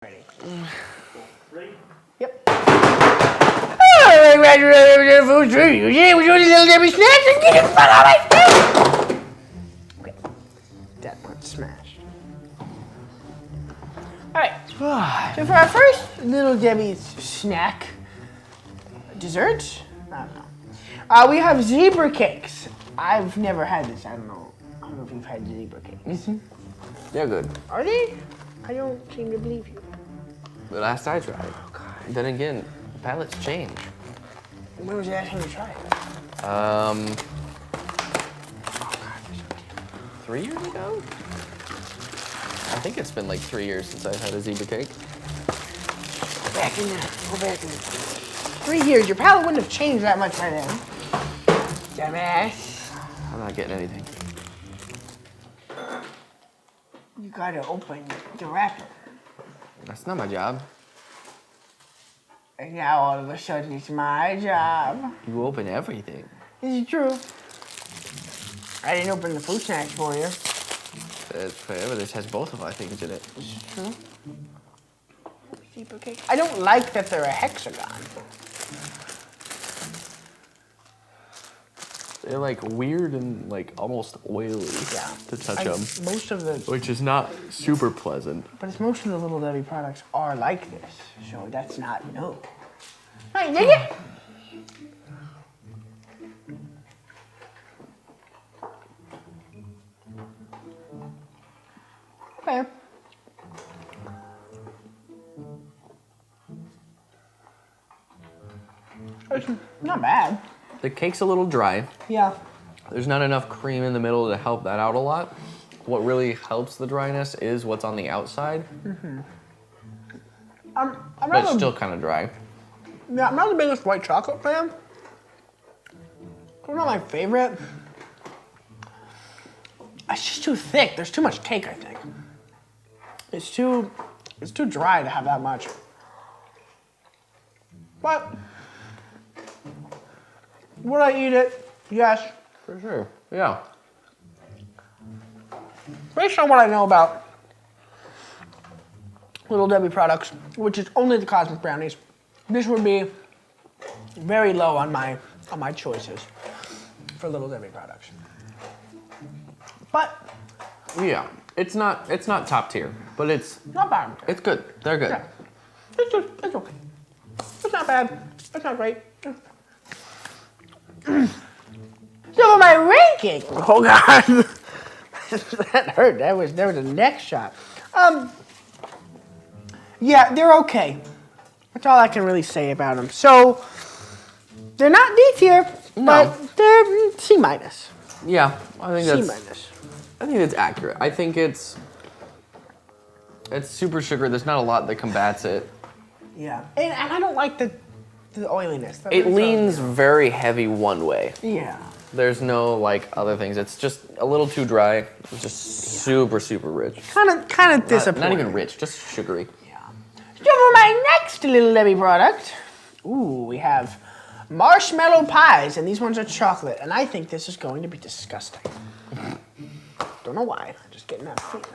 Ready. Ready? Yep. Oh, food tree. You see, we're doing little Debbie snacks and get the fuck out of my. Okay. That part's smashed. Alright. So for our first little Debbie's snack, dessert? I don't know. We have zebra cakes. I've never had this. I don't know if you've had zebra cakes. Mm-hmm. They're good. Are they? I don't seem to believe you. The last I tried. Oh, God. Then again, palates change. When was the last time you tried it? Um, Oh, God, they're so cute. 3 years ago? I think it's been like 3 years since I've had a zebra cake. Go back in there. Go back in there. 3 years. Your palate wouldn't have changed that much by then. Dumbass. I'm not getting anything. You gotta open the wrapper. That's not my job. And now all of a sudden it's my job. You open everything. This is true. I didn't open the fruit snacks for you. This has both of our things in it. This is true. Zebra cake. I don't like that they're a hexagon. They're like weird and like almost oily to touch them. Most of the, Which is not super pleasant. but it's most of the Little Debbie products are like this, so that's not no. Hey, dig it? Okay. It's not bad. The cake's a little dry. Yeah. There's not enough cream in the middle to help that out a lot. What really helps the dryness is what's on the outside. I'm But it's still kind of dry. Yeah, I'm not the biggest white chocolate fan. It's not my favorite. It's just too thick. There's too much cake, I think. It's too dry to have that much. But would I eat it? Yes. For sure, yeah. Based on what I know about Little Debbie products, which is only the cosmic brownies, this would be very low on my choices for Little Debbie products. But Yeah, it's not top tier, but it's not bad. good. They're good. Yeah. It's okay. It's not bad. It's not great. So for my ranking, oh God, that hurt. There was a neck shot. Yeah, they're okay. That's all I can really say about them. So they're not D tier, but they're C minus. Yeah, I think C that's minus. I think that's accurate. I think it's super sugar. There's not a lot that combats it. Yeah, and I don't like the oiliness. That It really leans throws me very heavy one way. off. Yeah. There's no like other things. It's just a little too dry. It's just super rich. Kind of disappointing. Not even rich, just sugary. Yeah. So for my next Little Debbie product, we have Marshmallow Pies, and these ones are chocolate, and I think this is going to be disgusting. Don't know why. I'm just getting that feeling.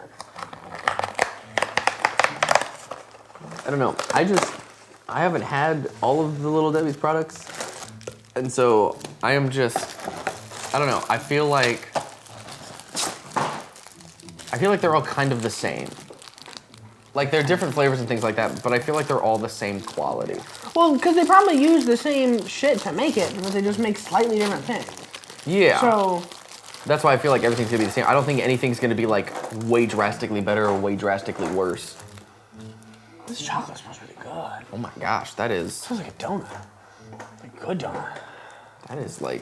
I don't know. I haven't had all of the Little Debbie's products, and so I am just, I don't know. I feel like they're all kind of the same. Like they're different flavors and things like that, but I feel like they're all the same quality. Well, because they probably use the same shit to make it, but they just make slightly different things. Yeah. So That's why I feel like everything's gonna be the same. I don't think anything's gonna be like way drastically better or way drastically worse. this chocolate smells really good. Oh my gosh, that It is smells like a donut. A good donut. like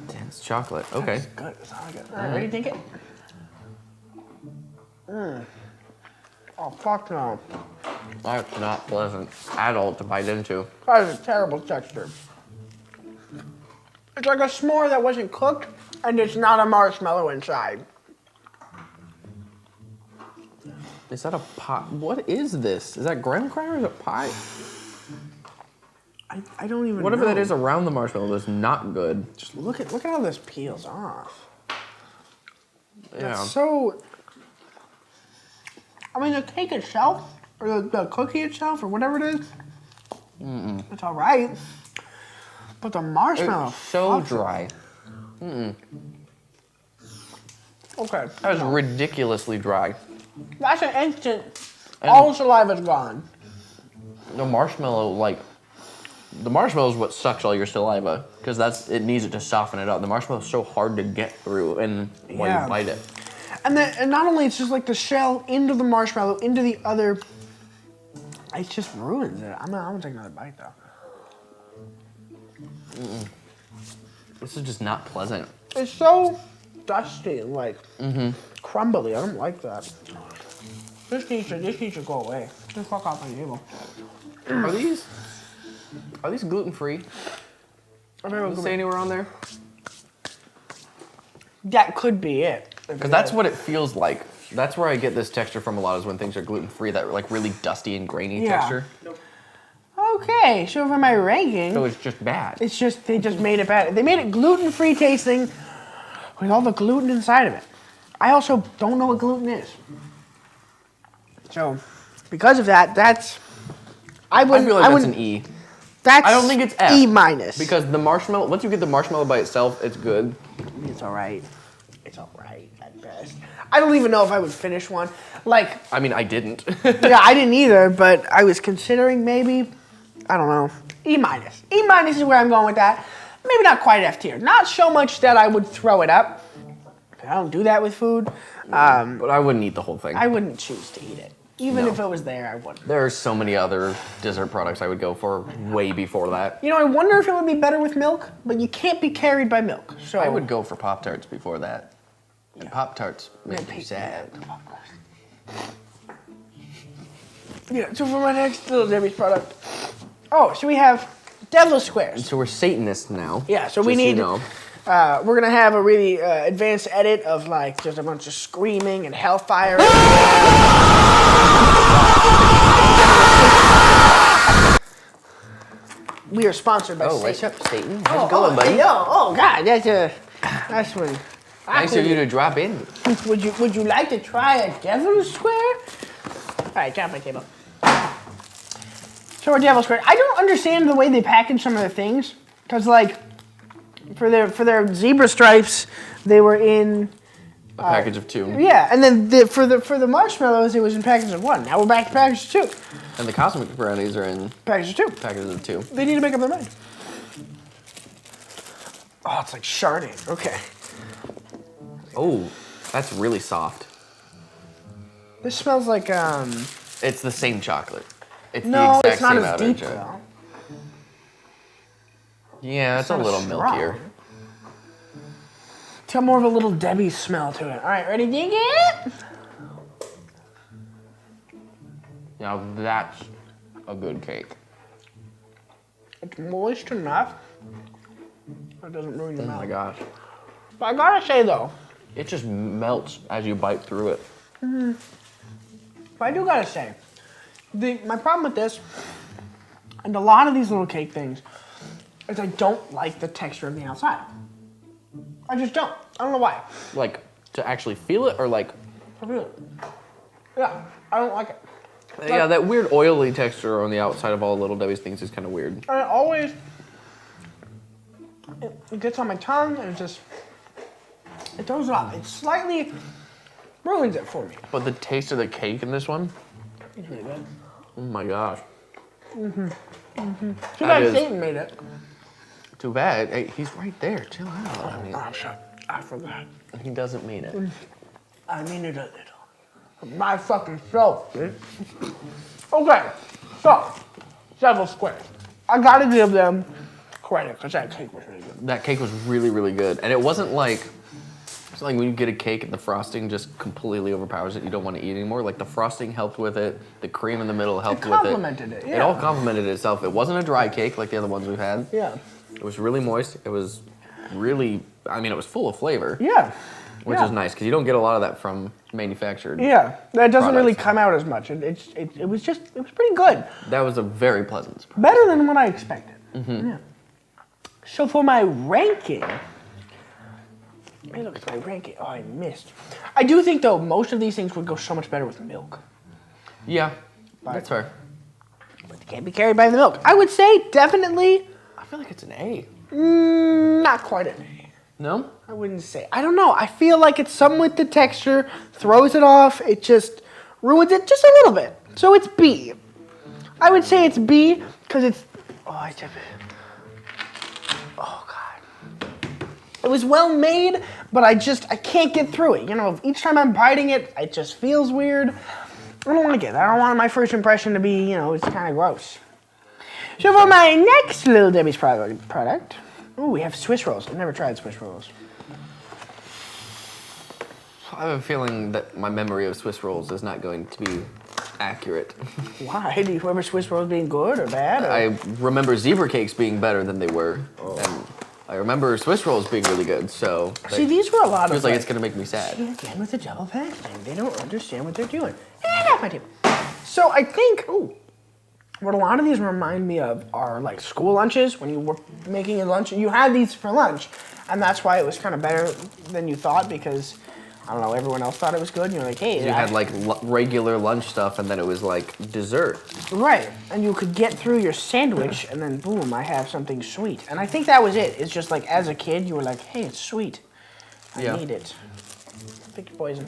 dense chocolate. Okay. That's good. That's all I got. All right, ready to take it? Oh, fuck no. That's not pleasant at all to bite into. That is a terrible texture. It's like a s'more that wasn't cooked, and it's not a marshmallow inside. Is that a pie? What is this? Is that graham cracker or is it pie? I don't even Whatever know. that is around the marshmallow is not good. Just look at how this peels off. Yeah. That's so I mean, the cake itself, or the cookie itself, or whatever it is, it's all right. But the marshmallow, It's so fucks it. dry. Okay. That was ridiculously dry. That's an instant. All saliva's gone. The marshmallow is what sucks all your saliva because it needs it to soften it up. The marshmallow is so hard to get through, and while Yeah. you bite it, And not only it's just like the shell into the marshmallow into the other. It just ruins it. I'm gonna take another bite though. this is just not pleasant. It's so dusty and like crumbly. I don't like that. This needs to go away. Just fuck off my table. Are these gluten free? Does it say anywhere on there? That could be it. Because that's what it feels like. That's where I get this texture from a lot, is when things are gluten free. That like really dusty and grainy Yeah. texture. Okay, so for my ranking, So it's just bad. it's just they just made it bad. They made it gluten-free tasting with all the gluten inside of it. I also don't know what gluten is. So, because of that, I I feel like that's wouldn't. an E. That's I don't think it's F. E minus. Because the marshmallow, once you get the marshmallow by itself, it's good. It's all right. It's all right at best. I don't even know if I would finish one. Like, I mean, I didn't. yeah, I didn't either, but I was considering maybe. I don't know. E minus. E minus is where I'm going with that. Maybe not quite F tier. Not so much that I would throw it up. I don't do that with food. But I wouldn't eat the whole thing. I wouldn't choose to eat it. Even No. if it was there, I wouldn't. There are so many other dessert products I would go for way before that. You know, I wonder if it would be better with milk, but you can't be carried by milk. So I would go for Pop-Tarts before that. And Pop-Tarts make me sad. Yeah, so for my next Little Debbie's product. Oh, so we have Devil Squares. So we're Satanists now. Yeah, so we just so you need. know. We're gonna have a really advanced edit of like just a bunch of screaming and hellfire. We are sponsored by Oh, Satan. what's up, Satan? How's it going, buddy? Hey, oh, God, that's one. Nice of you to drop in. Would you like to try a devil square? All right, get off my table. So a devil square. I don't understand the way they package some of the things, because like for their zebra stripes, they were in. A package of 2. Yeah, and then for the marshmallows, it was in packages of 1. Now we're back to packages 2. And the cosmic brownies are in Packages 2. packages of 2. They need to make up their mind. Oh, it's like sharding. Okay. Oh, that's really soft. This smells like It's the same chocolate. It's No, the it's exact not same as outage. deep though. Yeah, it's a not as little strong. milkier. It's got more of a Little Debbie smell to it. All right, ready? Dig it. Now that's a good cake. It's moist enough. It doesn't ruin your Oh mouth. my gosh. But I gotta say though, It just melts as you bite through it. but I do gotta say, my problem with this, and a lot of these little cake things, is I don't like the texture of the outside. I just don't. I don't know why. Like, to actually feel it, or like, I feel it. Yeah, I don't like it. yeah, that weird oily texture on the outside of all Little Debbie's things is kind of weird. And it always, it gets on my tongue and it throws it off. It slightly ruins it for me. But the taste of the cake in this one, It's really good. oh my gosh. Too That bad is- Satan made it. Too bad. Hey, he's right there. Chill out. I mean, Oh, shit. I forgot. he doesn't mean it. I mean it a little. My fucking self, dude. Okay, so, Devil Squares. I gotta give them credit, because that cake was really good. That cake was really, really good. And it wasn't like, it's like when you get a cake and the frosting just completely overpowers it. You don't want to eat anymore. Like the frosting helped with it. The cream in the middle helped with it. Complemented it, It yeah. all complemented itself. It wasn't a dry cake like the other ones we've had. Yeah. It was really moist. It was really, I mean, it was full of flavor, Yeah. which Yeah. is nice because you don't get a lot of that from manufactured. Yeah, that doesn't really products. come out as much. It was pretty good. That was a very pleasant surprise. Better than what I expected. Yeah. So for my ranking, let me look at my ranking. Oh, I missed. I do think though most of these things would go so much better with milk. Yeah, that's fair. But they can't be carried by the milk. I would say definitely I feel like it's an A. not quite an A. No? I wouldn't say. I don't know. I feel like it's something with the texture, throws it off. It just ruins it just a little bit. So it's B. I would say it's B because it's. Oh God. It was well made, but I can't get through it. You know, each time I'm biting it, it just feels weird. I don't like it. I don't want my first impression to be, it's kind of gross. So for my next Little Debbie's product, ooh, we have Swiss rolls. I've never tried Swiss rolls. I have a feeling that my memory of Swiss rolls is not going to be accurate. Why? Do you remember Swiss rolls being good or bad? Or? I remember zebra cakes being better than they were. Oh. And I remember Swiss rolls being really good, so... See, these were a lot of... Feels like it's going to make me sad. See, again with the double packaging. They don't understand what they're doing. Not my team. So I think, what a lot of these remind me of are like school lunches. When you were making a lunch, you had these for lunch. And that's why it was kind of better than you thought because... I don't know, everyone else thought it was good, and you're like, hey... You had, like, regular lunch stuff, and then it was, like, dessert. Right, and you could get through your sandwich, and then, boom, I have something sweet. And I think that was it. It's just, like, as a kid, you were like, hey, it's sweet. I need it. Pick your poison.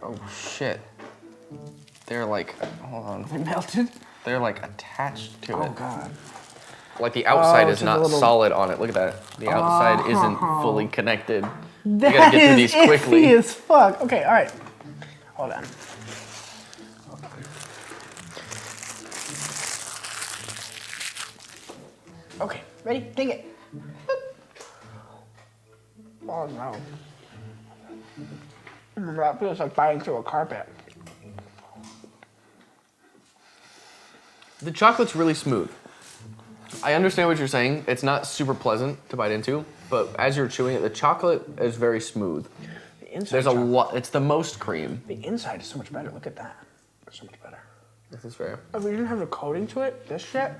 Oh, shit. They're, like... Hold on. They melted? They're, like, attached to it. Oh, God. Like, the outside is not solid on it. Look at that. The outside isn't fully connected. You gotta get through these quickly. That is as fuck. Okay, all right. Hold on. Okay, ready? Take it. Oh, no. That feels like biting through a carpet. The chocolate's really smooth. I understand what you're saying. It's not super pleasant to bite into, but as you're chewing it, the chocolate is very smooth. The inside There's a lot. It's the most cream. The inside is so much better. Look at that. It's so much better. This is fair. If we didn't have the coating to it, this shit,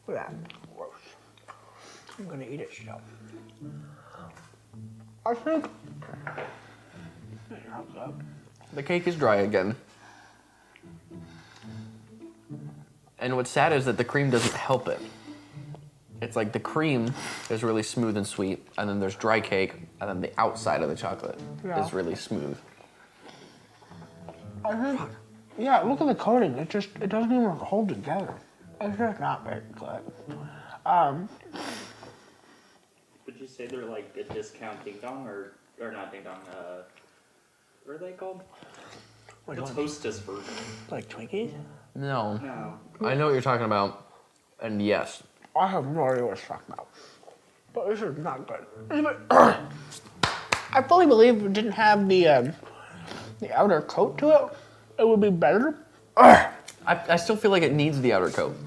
look at that. Gross. I'm gonna eat it still. I think. The cake is dry again. And what's sad is that the cream doesn't help it. It's like the cream is really smooth and sweet, and then there's dry cake, and then the outside of the chocolate is really smooth. I think, yeah, look at the coating. It doesn't even hold together. It's just not very good. Would you say they're like a discount ding dong or not ding dong? What are they called? What's Hostess version? Like Twinkies? No. No. I know what you're talking about, and yes. I have no idea what it's talking about. But this is not good. I fully believe if it didn't have the outer coat to it, it would be better. I still feel like it needs the outer coat.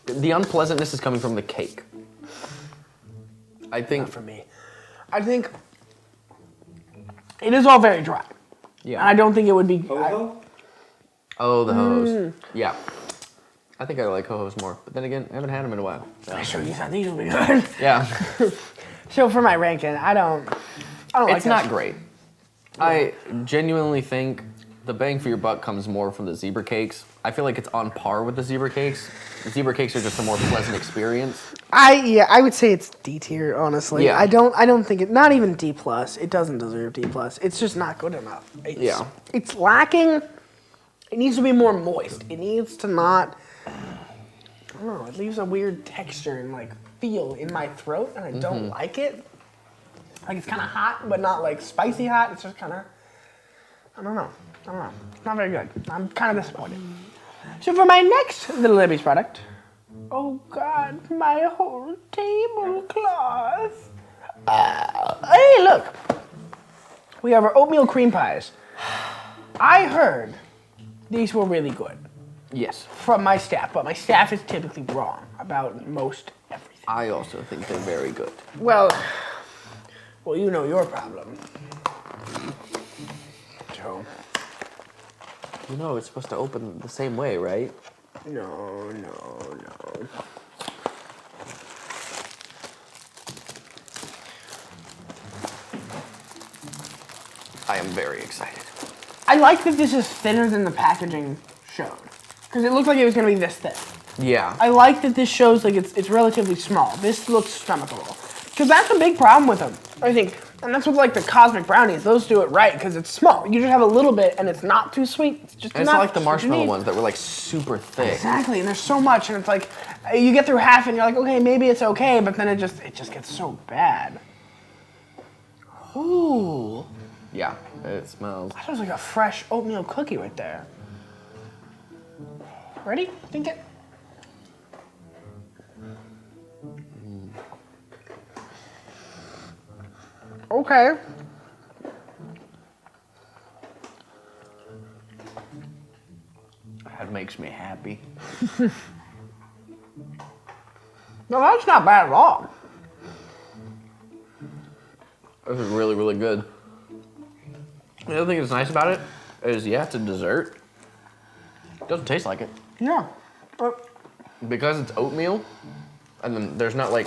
The unpleasantness is coming from the cake. I think... Not for me. I think it is all very dry. Yeah. And I don't think it would be... Ho-ho? Oh, the ho-hos. Yeah. I think I like ho-hos more. But then again, I haven't had them in a while. I sure you thought these would be good. Yeah. So for my ranking, I don't like It's not great. Yeah. I genuinely think the bang for your buck comes more from the zebra cakes. I feel like it's on par with the zebra cakes. The zebra cakes are just a more pleasant experience. I would say it's D tier, honestly. Yeah. I don't think it, not even D plus. It doesn't deserve D plus. It's just not good enough. It's lacking. It needs to be more moist. It needs to not, I don't know, it leaves a weird texture and like feel in my throat and I don't like it. Like it's kind of hot, but not like spicy hot. It's just kind of, I don't know. It's not very good. I'm kind of disappointed. So for my next Little Debbie's product, oh God, my whole tablecloth. Hey, look. We have our oatmeal cream pies. I heard these were really good. Yes. From my staff, but my staff is typically wrong about most everything. I also think they're very good. Well, you know your problem. So. You know, it's supposed to open the same way, right? No. I am very excited. I like that this is thinner than the packaging showed. Because it looked like it was going to be this thick. Yeah. I like that this shows like it's relatively small. This looks stomachable. Because that's a big problem with them, I think. And that's what like the cosmic brownies, those do it right because it's small. You just have a little bit and it's not too sweet. It's just and it's not like the marshmallow ones that were like super thick. Exactly, and there's so much and it's like you get through half and you're like, okay, maybe it's okay, but then it just gets so bad. Ooh. Yeah, it smells. That was like a fresh oatmeal cookie right there. Ready? Think it. Okay. That makes me happy. No, that's not bad at all. This is really, really good. The other thing that's nice about it is, yeah, it's a dessert. It doesn't taste like it. Yeah. But Because it's oatmeal, and then there's not like,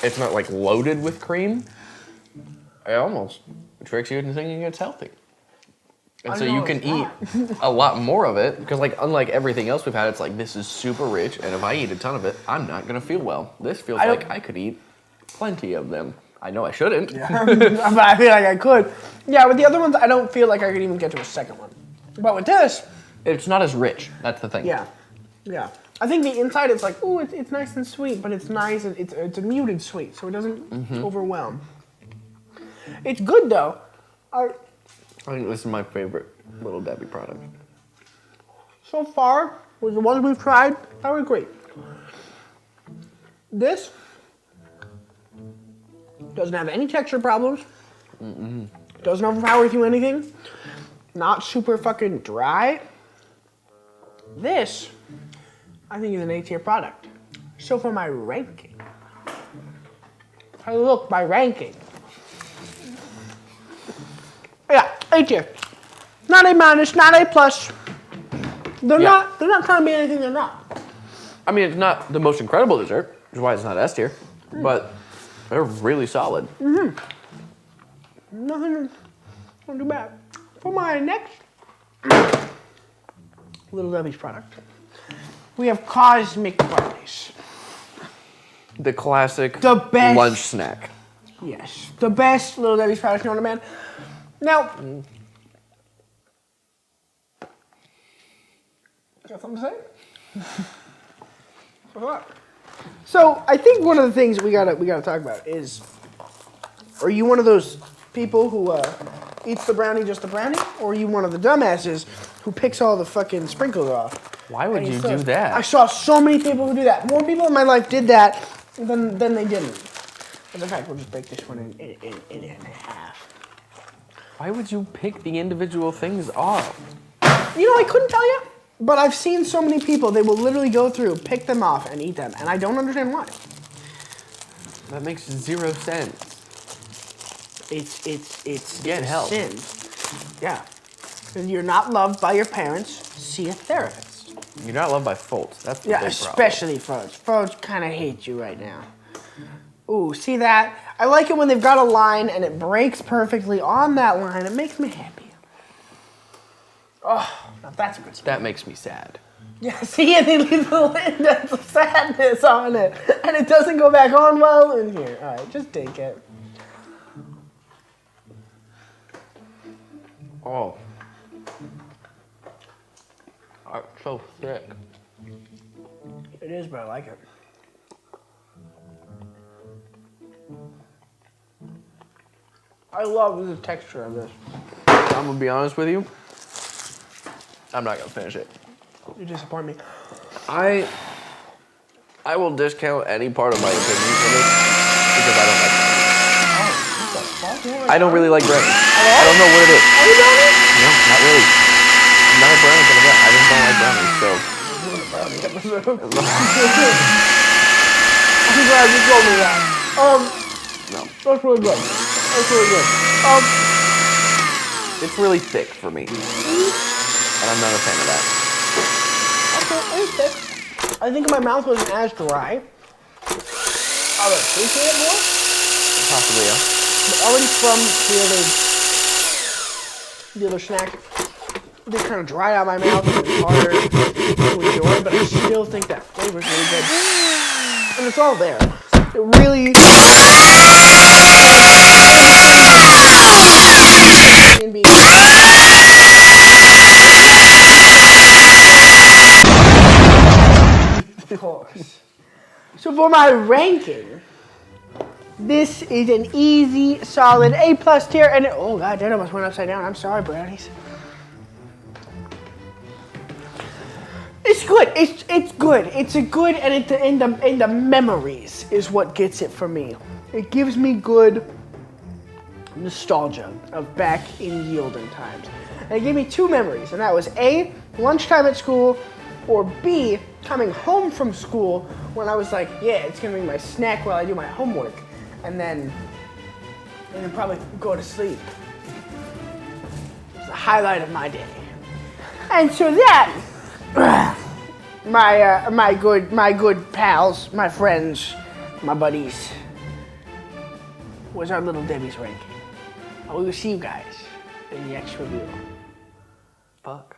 it's not like loaded with cream, it almost tricks you into thinking it's healthy. And I so know you can it's eat a lot more of it, because like unlike everything else we've had, it's like this is super rich, and if I eat a ton of it, I'm not gonna feel well. This feels like I could eat plenty of them. I know I shouldn't. yeah. But I feel like I could. Yeah, with the other ones, I don't feel like I could even get to a second one. But with this, It's not as rich. That's the thing. yeah, yeah. I think the inside is like, ooh, it's nice and sweet, but it's nice and it's a muted sweet, so it doesn't overwhelm. It's good though. I think this is my favorite Little Debbie product. So far, with the ones we've tried, that was great. This doesn't have any texture problems. Doesn't overpower with you anything. Not super fucking dry. This, I think, is an A-tier product. So for my ranking, I look by ranking. Yeah, A-tier. Not A minus, not A plus. They're not trying to be anything they're not. I mean, it's not the most incredible dessert, which is why it's not S tier, but they're really solid. Nothing too bad. For my next Little Debbie's product, we have cosmic brownies. The classic The best. lunch snack. Yes, the best Little Debbie's product known to man. Now, got something to say? What? So I think one of the things we gotta talk about is, are you one of those people who eats the brownie just the brownie, or are you one of the dumbasses who picks all the fucking sprinkles off? Why would And you says- do that? I saw so many people who do that. More people in my life did that than they didn't. And in fact, we'll just break this one in half. Why would you pick the individual things off? You know, I couldn't tell you, but I've seen so many people, they will literally go through, pick them off, and eat them, and I don't understand why. That makes 0 sense. It's Get a help. sin. Yeah. If you're not loved by your parents, see a therapist. You're not loved by folks. That's the Yeah, big especially Froge. Froge kind of hates you right now. Ooh, see that? I like it when they've got a line and it breaks perfectly on that line. It makes me happy. Oh, now that's a good problem. stuff. That makes me sad. Yeah, see, and they leave the sadness on it. And it doesn't go back on well in here. All right, just take it. Oh. That's so thick. It is, but I like it. I love the texture of this. I'm gonna be honest with you. I'm not gonna finish it. You disappoint me. I will discount any part of my opinion for this because I don't like brownies. I don't really like brownies. I don't know what it is. Are you brownies? No, not really. I'm not a brownie kind of guy. I just don't like brownies, so. I'm glad you told me that. No. That's really good. That's really good. It's really thick for me. And I'm not a fan of that. Okay, it's thick. I think if my mouth wasn't as dry, I would appreciate it more. Possibly, yeah. But already from the other snack, They kind of dry out my mouth and it's harder to enjoy, but I still think that flavor's really good. And it's all there. It really... Of course. So for my ranking, this is an easy, solid A+ tier, and oh god, that almost went upside down. I'm sorry, brownies. It's good. It's good. It's a good, and the memories is what gets it for me. It gives me good nostalgia of back in Yielden times. And it gave me 2 memories, and that was A, lunchtime at school, or B, coming home from school when I was like, yeah, it's gonna be my snack while I do my homework, and then probably go to sleep. It was the highlight of my day. And so that, my good pals, my friends, my buddies, was our Little Debbie's ranking. We will see you guys in the next review. Fuck.